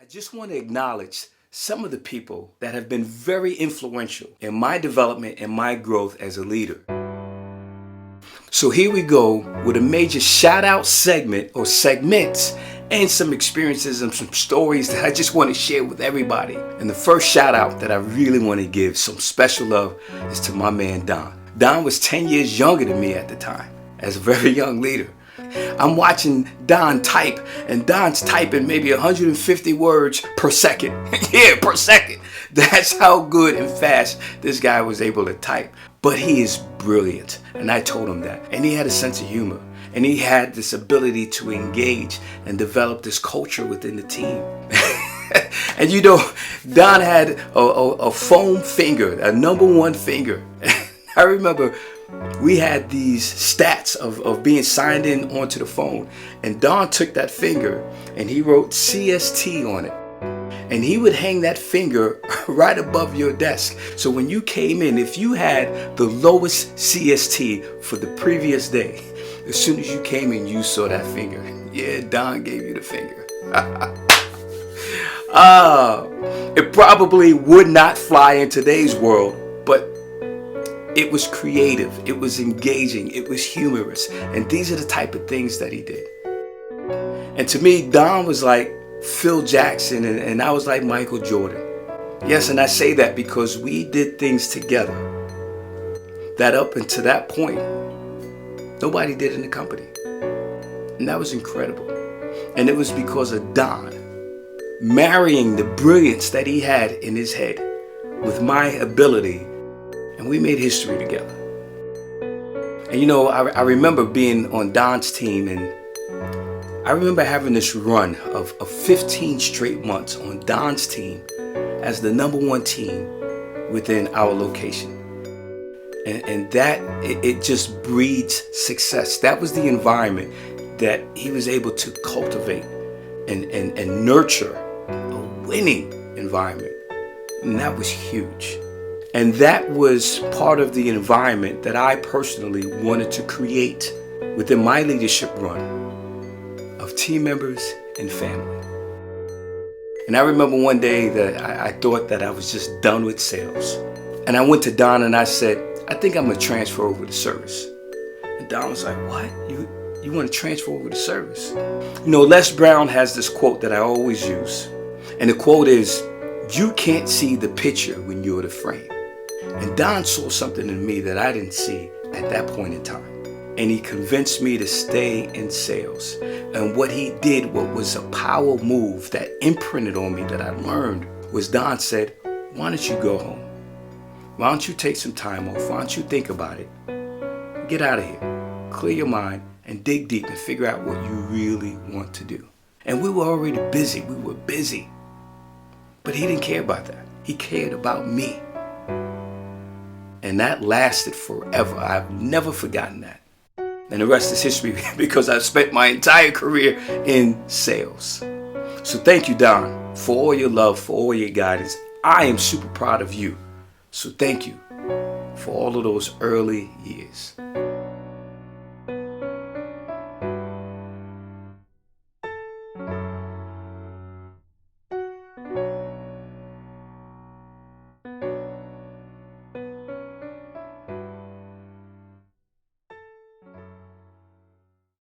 I just want to acknowledge some of the people that have been very influential in my development and my growth as a leader. So here we go with a major shout out segment or segments and some experiences and some stories that I just want to share with everybody. And the first shout out that I really want to give some special love is to my man Don. Don was 10 years younger than me at the time as a very young leader. I'm watching Don type, and Don's typing maybe 150 words per second. Yeah, per second. That's how good and fast this guy was able to type. But he is brilliant, and I told him that. And he had a sense of humor, and he had this ability to engage and develop this culture within the team. And you know, Don had a foam finger, a number one finger. I remember we had these stats of being signed in onto the phone, and Don took that finger and he wrote CST on it, and he would hang that finger right above your desk. So when you came in, if you had the lowest CST for the previous day, as soon as you came in, you saw that finger. Yeah, Don gave you the finger. It probably would not fly in today's world, but it was creative, it was engaging, it was humorous. And these are the type of things that he did. And to me, Don was like Phil Jackson, and I was like Michael Jordan. Yes, and I say that because we did things together that up until that point, nobody did in the company. And that was incredible. And it was because of Don marrying the brilliance that he had in his head with my ability. And we made history together. And you know, I remember being on Don's team, and I remember having this run of 15 straight months on Don's team as the number one team within our location. And that, it just breeds success. That was the environment that he was able to cultivate and nurture a winning environment. And that was huge. And that was part of the environment that I personally wanted to create within my leadership run of team members and family. And I remember one day that I thought that I was just done with sales. And I went to Don and I said, I think I'm going to transfer over to service. And Don was like, what? You want to transfer over to service? You know, Les Brown has this quote that I always use. And the quote is, you can't see the picture when you're the frame. And Don saw something in me that I didn't see at that point in time. And he convinced me to stay in sales. And what he did, what was a power move that imprinted on me that I learned, was Don said, why don't you go home? Why don't you take some time off? Why don't you think about it? Get out of here. Clear your mind and dig deep and figure out what you really want to do. And we were already busy. We were busy. But he didn't care about that. He cared about me. And that lasted forever. I've never forgotten that. And the rest is history because I've spent my entire career in sales. So thank you, Don, for all your love, for all your guidance. I am super proud of you. So thank you for all of those early years.